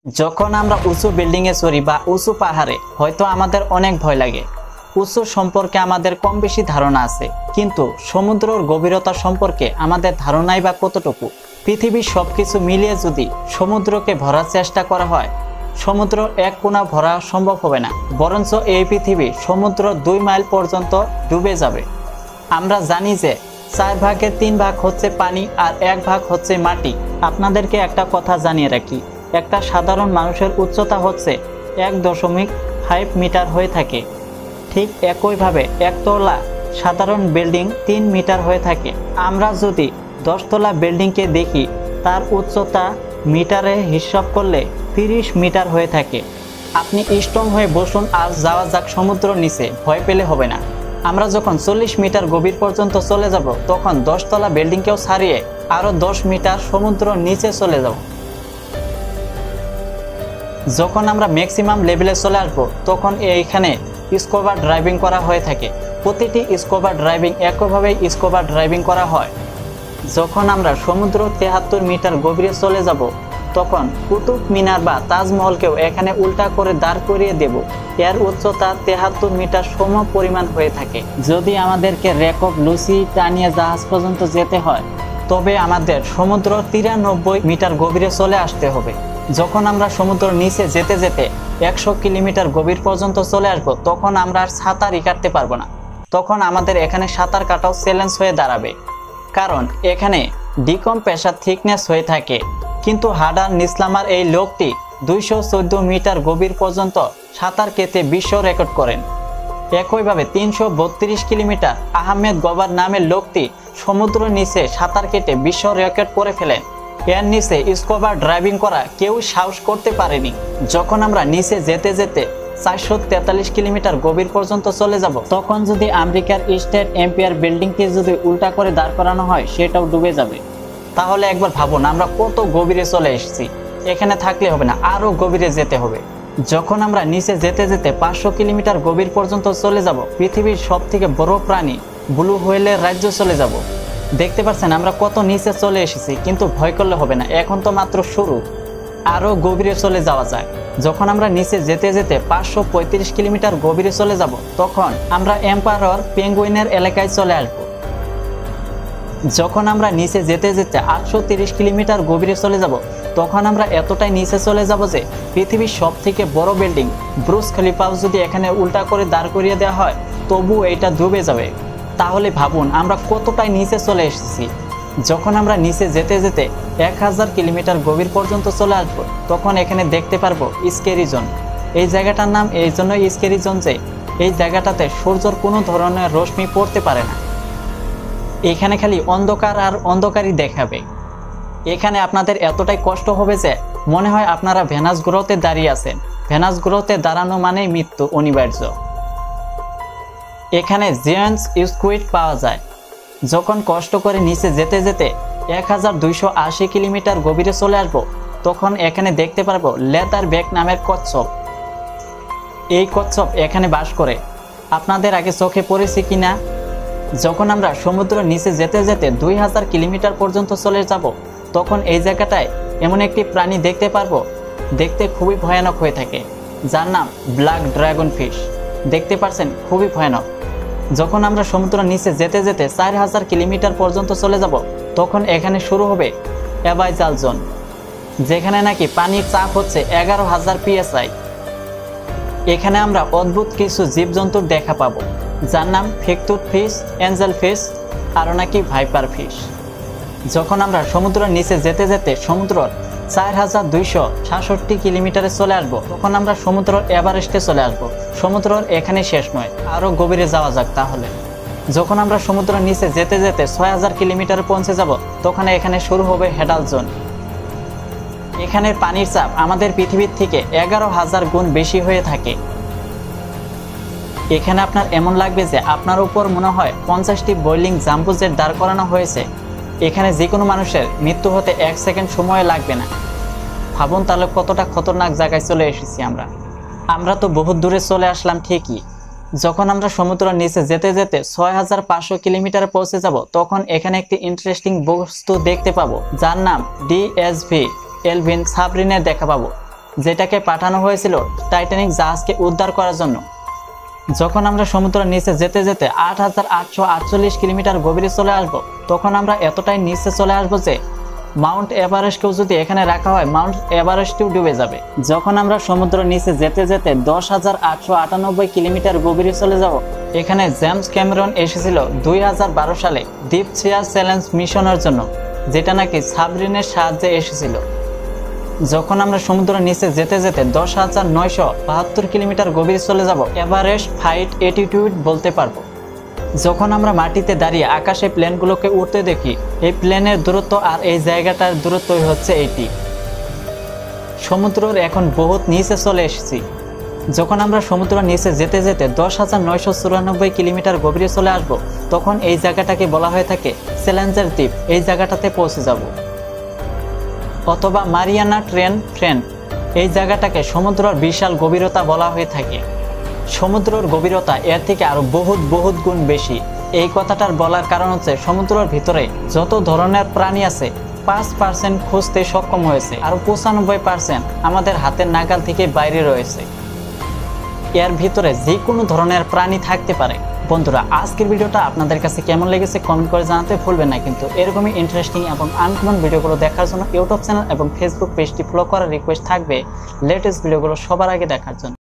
যখন আমরা উঁচু বিল্ডিং এ চড়ি বা উঁচু পাহাড়ে হয়তো আমাদের অনেক ভয় লাগে। উঁচু সম্পর্কে আমাদের কম বেশি ধারণা আছে, কিন্তু সমুদ্রের গভীরতা সম্পর্কে আমাদের ধারণাই বা কতটুকু। পৃথিবীর সবকিছু মিলিয়ে যদি সমুদ্রকে ভরার চেষ্টা করা হয়, সমুদ্র এক কোণা ভরা সম্ভব হবে না, বরঞ্চ এই পৃথিবী সমুদ্র 2 মাইল পর্যন্ত ডুবে যাবে। আমরা জানি যে 4 ভাগের 3 ভাগ হচ্ছে পানি আর 1 ভাগ হচ্ছে মাটি। আপনাদেরকে একটা কথা জানিয়ে রাখি, একটা সাধারণ মানুষের উচ্চতা হচ্ছে 1.5 মিটার হয়ে থাকে। ঠিক একইভাবে একতলা সাধারণ বিল্ডিং 3 মিটার হয়ে থাকে। আমরা যদি 10 তলা বিল্ডিংকে দেখি, তার উচ্চতা মিটারে হিসাব করলে 30 মিটার হয়ে থাকে। আপনি স্ট্রং হয়ে বসুন আর যাওয়া যাক সমুদ্র নিচে, ভয় পেলে হবে না। আমরা যখন 40 মিটার গভীর পর্যন্ত চলে যাব, তখন 10 তলা বিল্ডিংকেও ছাড়িয়ে আরও 10 মিটার সমুদ্র নিচে চলে যাব। যখন আমরা ম্যাক্সিমাম লেভেলে চলে আসবো, তখন এইখানে স্কুবা ড্রাইভিং করা হয়ে থাকে। প্রতিটি স্কুবা ড্রাইভিং একইভাবেই স্কুবা ড্রাইভিং করা হয়। যখন আমরা সমুদ্র 73 মিটার গভীরে চলে যাব, তখন কুতুব মিনার বা তাজমহলকেও এখানে উল্টা করে দাঁড় করিয়ে দেব। এর উচ্চতা 73 মিটার সম পরিমাণ হয়ে থাকে। যদি আমাদেরকে রেকক লুসি টানিয়ে জাহাজ পর্যন্ত যেতে হয়, তবে আমাদের সমুদ্র 93 মিটার গভীরে চলে আসতে হবে। যখন আমরা সমুদ্র নিচে যেতে যেতে 100 কিলোমিটার গভীর পর্যন্ত চলে আসব, তখন আমরা আর সাঁতারই কাটতে পারবো না। তখন আমাদের এখানে সাঁতার কাটাও চ্যালেঞ্জ হয়ে দাঁড়াবে, কারণ এখানে ডিকম প্রেসার থিকনেস হয়ে থাকে। কিন্তু হাডার নিসলামার এই লোকটি 214 মিটার গভীর পর্যন্ত সাঁতার কেটে বিশ্ব রেকর্ড করেন। একইভাবে 332 কিলোমিটার আহমেদ গবার নামের লোকটি সমুদ্র নিচে সাঁতার কেটে বিশ্ব রেকর্ড করে ফেলেন। এর নিচে স্কুবা ড্রাইভিং করা কেউ সাহস করতে পারেনি। যখন আমরা নিচে যেতে যেতে 443 কিলোমিটার গভীর পর্যন্ত চলে যাব, তখন যদি আমেরিকার স্টেট এম্পায়ার বিল্ডিংটি যদি উল্টা করে দাঁড় করানো হয়, সেটাও ডুবে যাবে। তাহলে একবার ভাবুন, আমরা কত গভীরে চলে এসেছি। এখানে থাকলে হবে না, আরো গভীরে যেতে হবে। যখন আমরা নিচে যেতে যেতে 500 কিলোমিটার গভীর পর্যন্ত চলে যাব, পৃথিবীর সব থেকে বড় প্রাণী ব্লু হোয়েলের রাজ্য চলে যাব। দেখতে পাচ্ছেন আমরা কত নিচে চলে এসেছি, কিন্তু ভয় করলে হবে না, এখন তো মাত্র শুরু। আরো গভীরে চলে যাওয়া যায়। যখন আমরা নিচে যেতে যেতে 535 কিলোমিটার গভীরে চলে যাব, তখন আমরা এম্পায়ার পেঙ্গুইনের এলাকায় চলে আসব। যখন আমরা নিচে যেতে যেতে 830 কিলোমিটার গভীরে চলে যাব, তখন আমরা এতটাই নিচে চলে যাব যে পৃথিবীর সব থেকে বড় বিল্ডিং ব্রুজ খলিফাও যদি এখানে উল্টা করে দাঁড় করিয়ে দেওয়া হয়, তবু এটা ডুবে যাবে। তাহলে ভাবুন আমরা কতটাই নিচে চলে এসেছি। যখন আমরা নিচে যেতে যেতে 1000 কিলোমিটার গভীর পর্যন্ত চলে আসব, তখন এখানে দেখতে পারবো স্কেরি জোন। এই জায়গাটার নাম এই জন্যই স্কেরি জোন যে এই জায়গাটাতে সূর্যের কোনো ধরনের রশ্মি পড়তে পারে না। এখানে খালি অন্ধকার আর অন্ধকারই দেখাবে। এখানে আপনাদের এতটাই কষ্ট হবে যে মনে হয় আপনারা ভেনাস গ্রহতে দাঁড়িয়ে আছেন। ভেনাস গ্রহতে দাঁড়ানো মানেই মৃত্যু অনিবার্য। এখানে জেন্টস স্কুইড পাওয়া যায়। যখন কষ্ট করে নিচে যেতে যেতে 1280 কিলোমিটার গভীরে চলে আসবো, তখন এখানে দেখতে পারবো লেদার ব্যাক নামের কচ্ছপ। এই কচ্ছপ এখানে বাস করে। আপনাদের আগে চোখে পড়েছে কিনা? যখন আমরা সমুদ্র নিচে যেতে যেতে 2000 কিলোমিটার পর্যন্ত চলে যাব, তখন এই জায়গাটায় এমন একটি প্রাণী দেখতে পারবো, দেখতে খুবই ভয়ানক হয়ে থাকে, যার নাম ব্ল্যাক ড্রাগন ফিশ। দেখতে পাচ্ছেন, খুবই ভয়ানক। যখন আমরা সমুদ্র নিচে যেতে যেতে 4000 কিলোমিটার পর্যন্ত চলে যাব, তখন এখানে শুরু হবে অ্যাবাইজাল জোন, যেখানে নাকি পানির চাপ হচ্ছে 11000 PSI। এখানে আমরা অদ্ভুত কিছু জীবজন্তুর দেখা পাবো, যার নাম ফিকটুথ ফিশ, এঞ্জেল ফিশ, আরও নাকি ভাইপার ফিশ। যখন আমরা সমুদ্রের নিচে যেতে যেতে সমুদ্রের 4266 কিলোমিটারে চলে আসবো, তখন আমরা সমুদ্রের এভারেস্টে চলে আসবো। সমুদ্রের এখানে শেষ নয়, আরও গভীরে যাওয়া যাক তাহলে। যখন আমরা সমুদ্রের নিচে যেতে যেতে 6000 কিলোমিটারে পৌঁছে যাব, তখন এখানে শুরু হবে হেডাল জোন। এখানের পানির চাপ আমাদের পৃথিবীর থেকে 11000 গুণ বেশি হয়ে থাকে। এখানে আপনার এমন লাগবে যে আপনার উপর মনে হয় 50টি বোয়িং জাম্বো জেট দাঁড় করানো হয়েছে। এখানে যে কোনো মানুষের মৃত্যু হতে 1 সেকেন্ড সময় লাগবে না। ভাবুন তাহলে কতটা খতরনাক জায়গায় চলে এসেছি আমরা। আমরা তো বহুত দূরে চলে আসলাম ঠিকই। যখন আমরা সমুদ্রের নিচে যেতে যেতে 6500 কিলোমিটারে পৌঁছে যাব, তখন এখানে একটি ইন্টারেস্টিং বস্তু দেখতে পাবো, যার নাম DSV এলভিন সাবরিনের দেখা পাবো। যেটাকে পাঠানো হয়েছিল টাইটানিক জাহাজকে উদ্ধার করার জন্য। যখন আমরা সমুদ্রের নিচে যেতে যেতে 8848 কিলোমিটার গভীরে চলে আসব, তখন আমরা এতটাই নিচে চলে আসব যে মাউন্ট এভারেস্টকেও যদি এখানে রাখা হয়, মাউন্ট এভারেস্টও ডুবে যাবে। যখন আমরা সমুদ্রের নিচে যেতে যেতে 10,898 কিলোমিটার গভীরে চলে যাব, এখানে জেমস ক্যামেরন এসেছিল 2012 সালে ডিপ সিয়ার চ্যালেঞ্জ মিশনের জন্য, যেটা নাকি সাবরিনের সাহায্যে এসেছিল। যখন আমরা সমুদ্রের নিচে যেতে যেতে 10,972 কিলোমিটার গভীরে চলে যাব, এভারেস্ট ফাইট অ্যাটিটিউড বলতে পারবো। যখন আমরা মাটিতে দাঁড়িয়ে আকাশে প্লেনগুলোকে উঠতে দেখি, এই প্লেনের দূরত্ব আর এই জায়গাটার দূরত্বই হচ্ছে এইটি। সমুদ্রের এখন বহুত নিচে চলে এসেছি। যখন আমরা সমুদ্রের নিচে যেতে যেতে 10,994 কিলোমিটার গভীরে চলে আসব, তখন এই জায়গাটাকে বলা হয়ে থাকে চ্যালেঞ্জার দ্বীপ। এই জায়গাটাতে পৌঁছে যাব, অথবা মারিয়ানা ট্রেন্ট। এই জায়গাটাকে সমুদ্রের বিশাল গভীরতা বলা হয়ে থাকে। সমুদ্রের গভীরতা এর থেকে আরো বহুত গুণ বেশি। এই কথাটার বলার কারণ হচ্ছে সমুদ্রের ভিতরে যত ধরনের প্রাণী আছে 5% খুঁজতে সক্ষম হয়েছে, আর 95% আমাদের হাতের নাগাল থেকে বাইরে রয়েছে। এর ভিতরে যে কোনো ধরনের প্রাণী থাকতে পারে। বন্ধুরা, আজকের ভিডিওটা আপনাদের কাছে কেমন লেগেছে কমেন্ট করে জানাতে ভুলবেন না। কিন্তু এরকমই ইন্টারেস্টিং এবং আনকমন ভিডিওগুলো দেখার জন্য ইউটিউব চ্যানেল এবং ফেসবুক পেজটি ফলো করার রিকোয়েস্ট থাকবে লেটেস্ট ভিডিওগুলো সবার আগে দেখার জন্য।